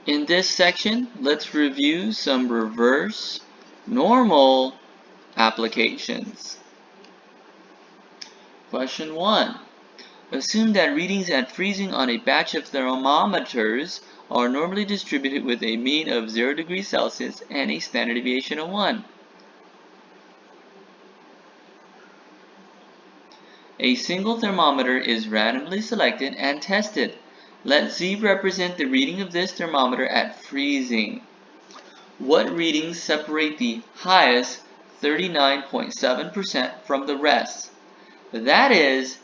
In this section, let's review some reverse normal applications. Question 1. Assume that readings at freezing on a batch of thermometers are normally distributed with a mean of 0 degrees Celsius and a standard deviation of 1. A single thermometer is randomly selected and tested. Let Z represent the reading of this thermometer at freezing. What readings separate the highest 39.7% from the rest? That is,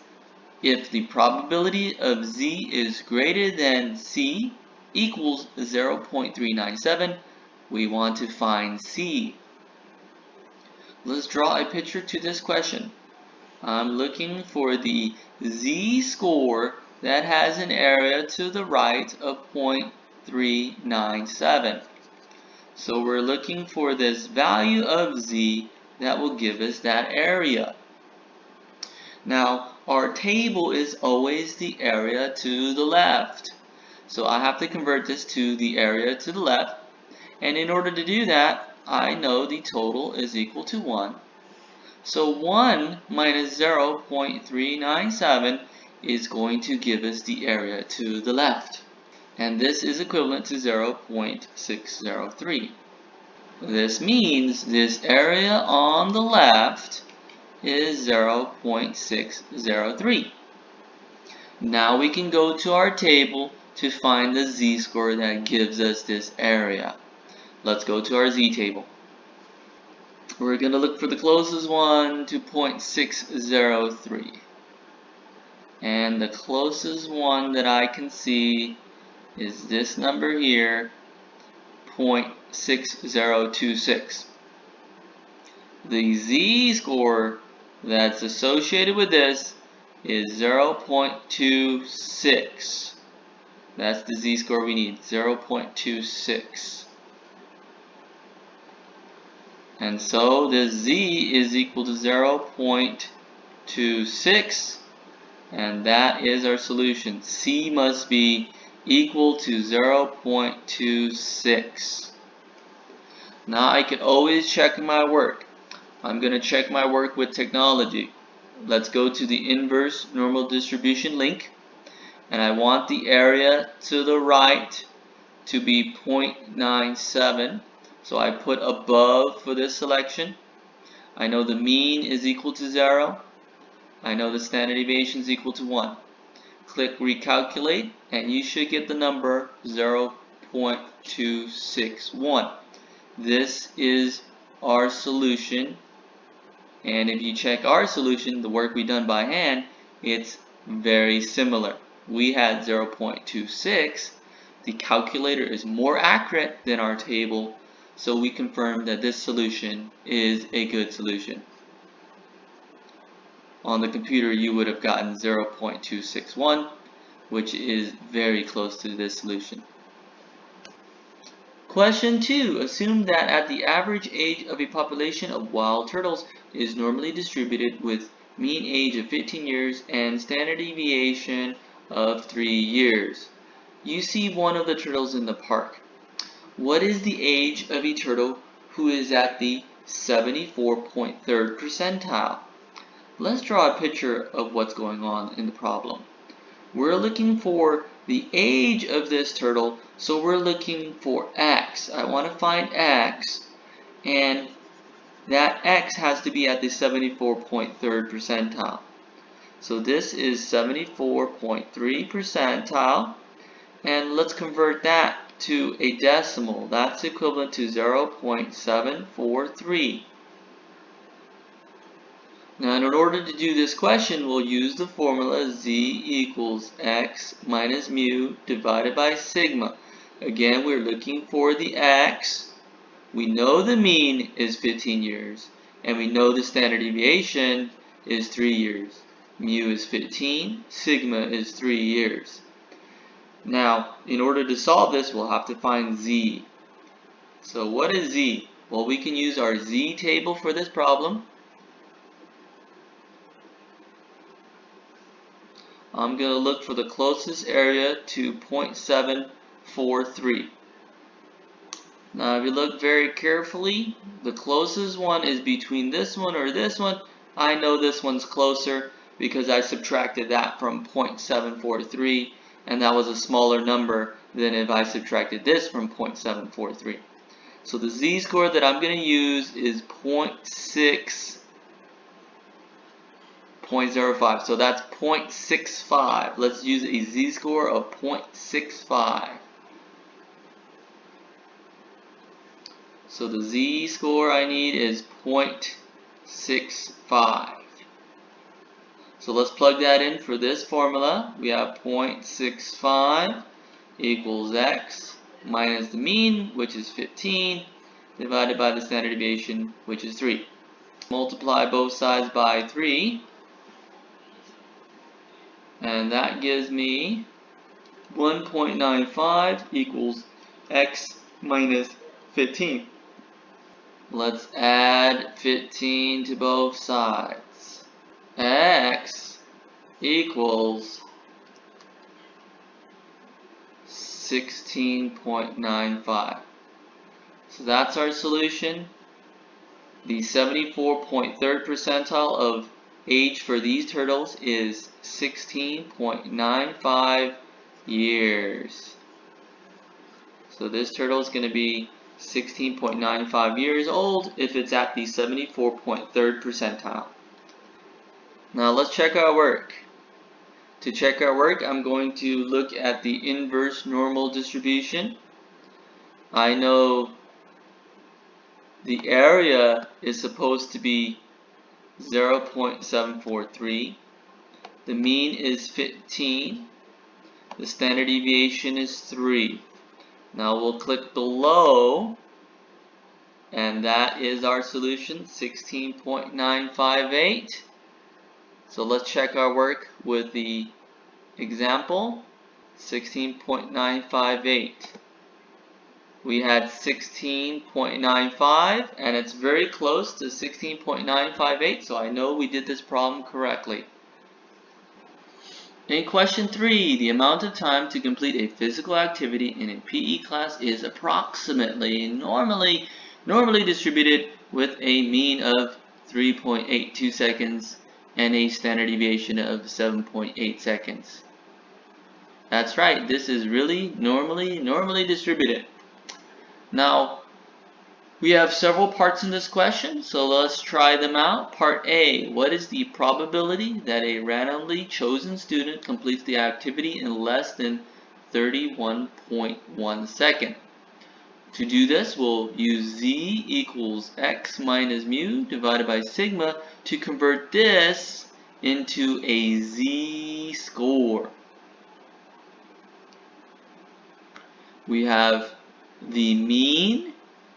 if the probability of Z is greater than C equals 0.397, we want to find C. Let's draw a picture to this question. I'm looking for the Z-score that has an area to the right of 0.397. So we're looking for this value of Z that will give us that area. Now, our table is always the area to the left. So I have to convert this to the area to the left. And in order to do that, I know the total is equal to 1. So 1 minus 0.397 is going to give us the area to the left. And this is equivalent to 0.603. This means this area on the left is 0.603. Now we can go to our table to find the Z-score that gives us this area. Let's go to our Z table. We're going to look for the closest one to 0.603. And the closest one that I can see is this number here, 0.6026. The Z-score that's associated with this is 0.26. That's the Z-score we need, 0.26. And so the Z is equal to 0.26, and that is our solution. C must be equal to 0.26. Now I can always check my work. I'm going to check my work with technology. Let's go to the inverse normal distribution link, and I want the area to the right to be 0.97. So I put above for this selection. I know the mean is equal to 0. I know the standard deviation is equal to 1. Click recalculate and you should get the number 0.261. This is our solution. And if you check our solution, the work we done by hand, it's very similar. We had 0.26. The calculator is more accurate than our table. So we confirm that this solution is a good solution. On the computer you would have gotten 0.261, which is very close to this solution. Question 2. Assume that at the average age of a population of wild turtles is normally distributed with mean age of 15 years and standard deviation of 3 years. You see one of the turtles in the park. What is the age of a turtle who is at the 74.3rd percentile? Let's draw a picture of what's going on in the problem. We're looking for the age of this turtle, so we're looking for X. I want to find X, and that X has to be at the 74.3rd percentile. So this is 74.3 percentile, and let's convert that to a decimal. That's equivalent to 0.743. Now in order to do this question, we'll use the formula Z equals X minus mu divided by sigma. Again, we're looking for the X. We know the mean is 15 years, and we know the standard deviation is 3 years. Mu is 15, sigma is 3 years. Now, in order to solve this, we'll have to find Z. So what is Z? Well, we can use our Z table for this problem. I'm going to look for the closest area to 0.743. Now if you look very carefully, the closest one is between this one or this one. I know this one's closer because I subtracted that from 0.743, and that was a smaller number than if I subtracted this from 0.743. So the z-score that I'm going to use is 0.05. So that's 0.65. Let's use a z-score of 0.65. So the z-score I need is 0.65. So let's plug that in for this formula. We have 0.65 equals x minus the mean, which is 15, divided by the standard deviation, which is 3. Multiply both sides by 3, and that gives me 1.95 equals x minus 15. Let's add 15 to both sides. X equals 16.95. So that's our solution. The 74.3rd percentile of age for these turtles is 16.95 years. So this turtle is going to be 16.95 years old if it's at the 74.3rd percentile. Now let's check our work. To check our work, I'm going to look at the inverse normal distribution. I know the area is supposed to be 0.743. The mean is 15. The standard deviation is 3. Now we'll click below, and that is our solution, 16.958. So let's check our work with the example, 16.958. We had 16.95, and it's very close to 16.958, so I know we did this problem correctly. In question 3, the amount of time to complete a physical activity in a PE class is approximately normally distributed with a mean of 3.82 seconds and a standard deviation of 7.8 seconds. That's right, this is really normally distributed. Now, we have several parts in this question, so let's try them out. Part A, what is the probability that a randomly chosen student completes the activity in less than 31.1 seconds? To do this, we'll use z equals x minus mu divided by sigma to convert this into a z-score. We have the mean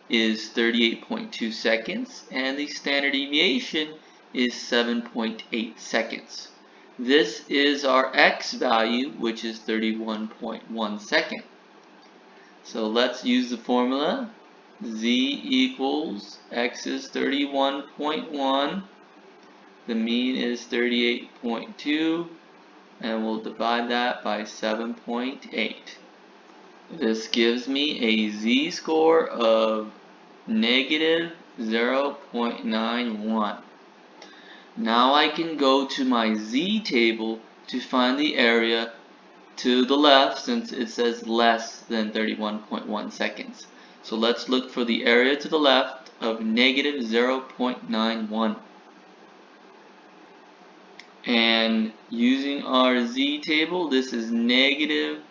is 38.2 seconds and the standard deviation is 7.8 seconds. This is our x value, which is 31.1 seconds. So let's use the formula. Z equals x is 31.1, the mean is 38.2, and we'll divide that by 7.8. This gives me a z-score of negative 0.91. Now I can go to my z-table to find the area to the left, since it says less than 31.1 seconds. So let's look for the area to the left of negative 0.91. And using our z-table, this is negative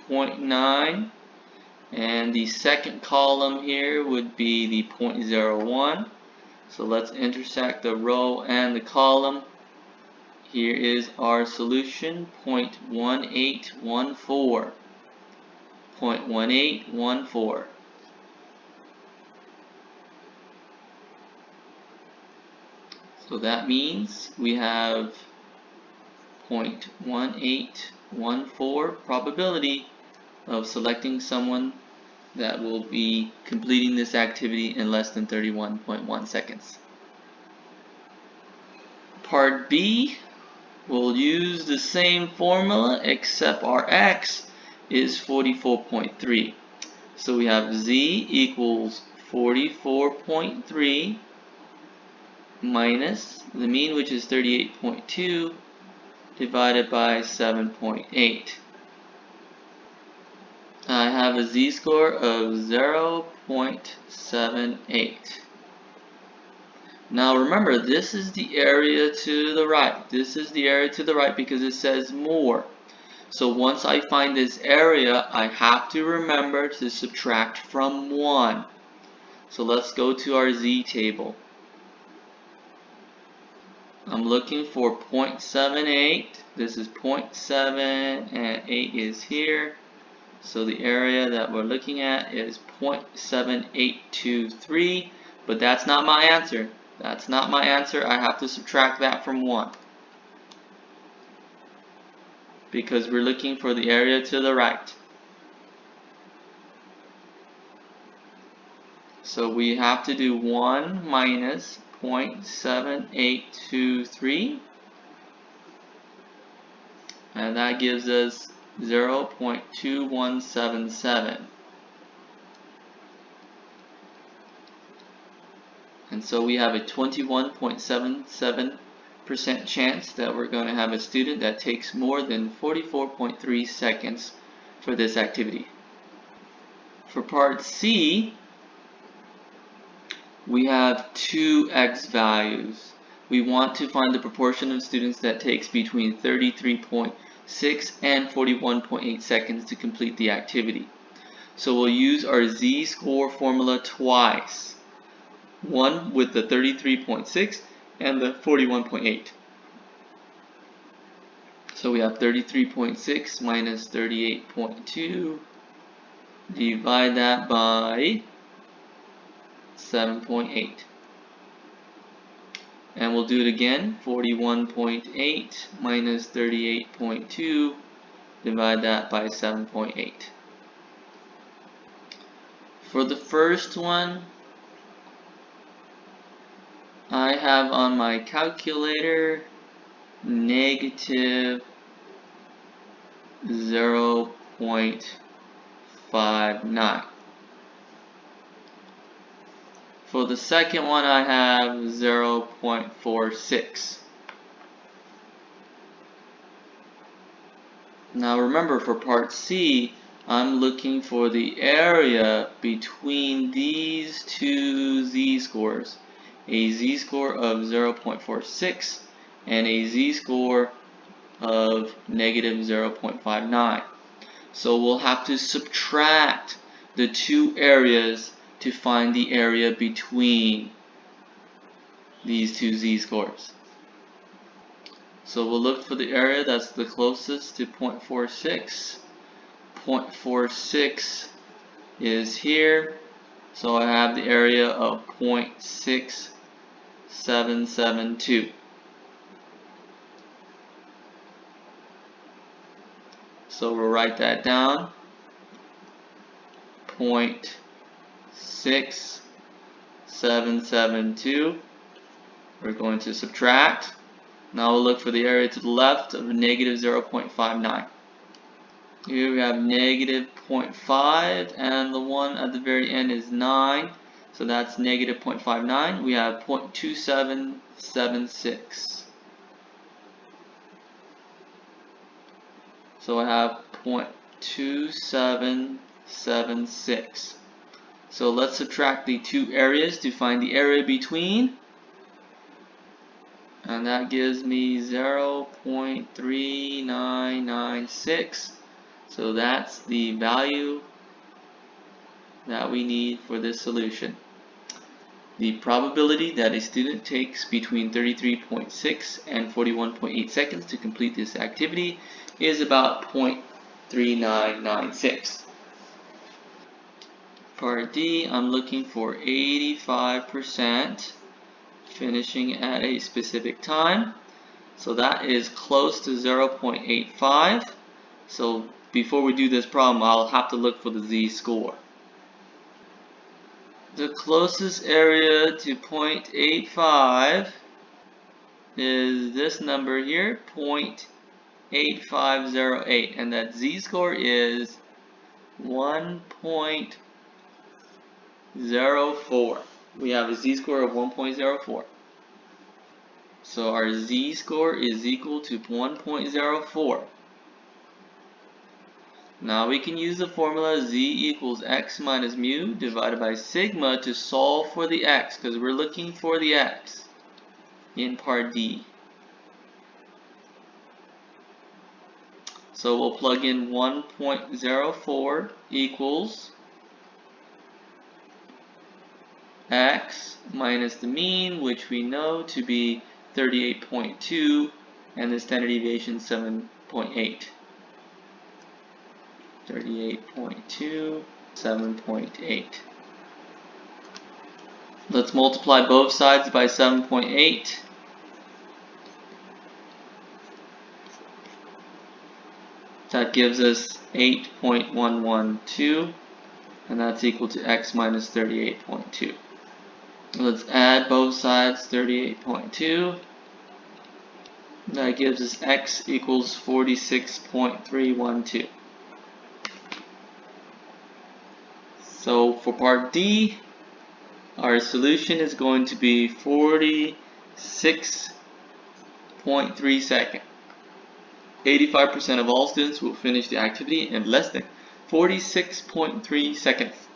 0.9, and the second column here would be the 0.01. So let's intersect the row and the column. Here is our solution, 0.1814. 0.1814. So that means we have 0.1814 probability of selecting someone that will be completing this activity in less than 31.1 seconds. Part B, we'll use the same formula except our x is 44.3. So we have z equals 44.3 minus the mean, which is 38.2, divided by 7.8. I have a z-score of 0.78. Now remember, this is the area to the right. This is the area to the right because it says more. So once I find this area, I have to remember to subtract from 1. So let's go to our z table. I'm looking for 0.78. This is 0.7 and 8 is here. So the area that we're looking at is 0.7823, but that's not my answer. That's not my answer. I have to subtract that from 1. Because we're looking for the area to the right. So we have to do 1 minus 0.7823, and that gives us 0.2177. And so we have a 21.77% chance that we're going to have a student that takes more than 44.3 seconds for this activity. For part C, we have two x values. We want to find the proportion of students that takes between 33.6 and 41.8 seconds to complete the activity. So we'll use our z-score formula twice. One with the 33.6 and the 41.8. So we have 33.6 minus 38.2. Divide that by 7.8. And we'll do it again. 41.8 minus 38.2. Divide that by 7.8. For the first one, I have on my calculator negative 0.59. For the second one, I have 0.46. Now remember, for part C, I'm looking for the area between these two z-scores. A z-score of 0.46 and a z-score of negative 0.59. So we'll have to subtract the two areas to find the area between these two z-scores. So we'll look for the area that's the closest to 0.46. 0.46 is here. So I have the area of 0.6772. So we'll write that down. 0.6772. We're going to subtract. Now we'll look for the area to the left of negative 0.59. Here we have negative 0.5, and the one at the very end is 9. So that's negative 0.59. We have 0.2776. So I have 0.2776. So let's subtract the two areas to find the area between. And that gives me 0.3996. So that's the value that we need for this solution. The probability that a student takes between 33.6 and 41.8 seconds to complete this activity is about 0.3996. Part D, I'm looking for 85%. Finishing at a specific time. So that is close to 0.85. So before we do this problem, I'll have to look for the z-score. The closest area to 0.85 is this number here, 0.8508, and that z-score is 1.1 1.04. We have a z-score of 1.04. So our z-score is equal to 1.04. Now we can use the formula z equals x minus mu divided by sigma to solve for the x, because we're looking for the x in part D. So we'll plug in 1.04 equals x minus the mean, which we know to be 38.2, and the standard deviation 7.8. 38.2, 7.8. Let's multiply both sides by 7.8. That gives us 8.112, and that's equal to x minus 38.2. Let's add both sides, 38.2. That gives us x equals 46.312. So for part D, our solution is going to be 46.3 seconds. 85% of all students will finish the activity in less than 46.3 seconds.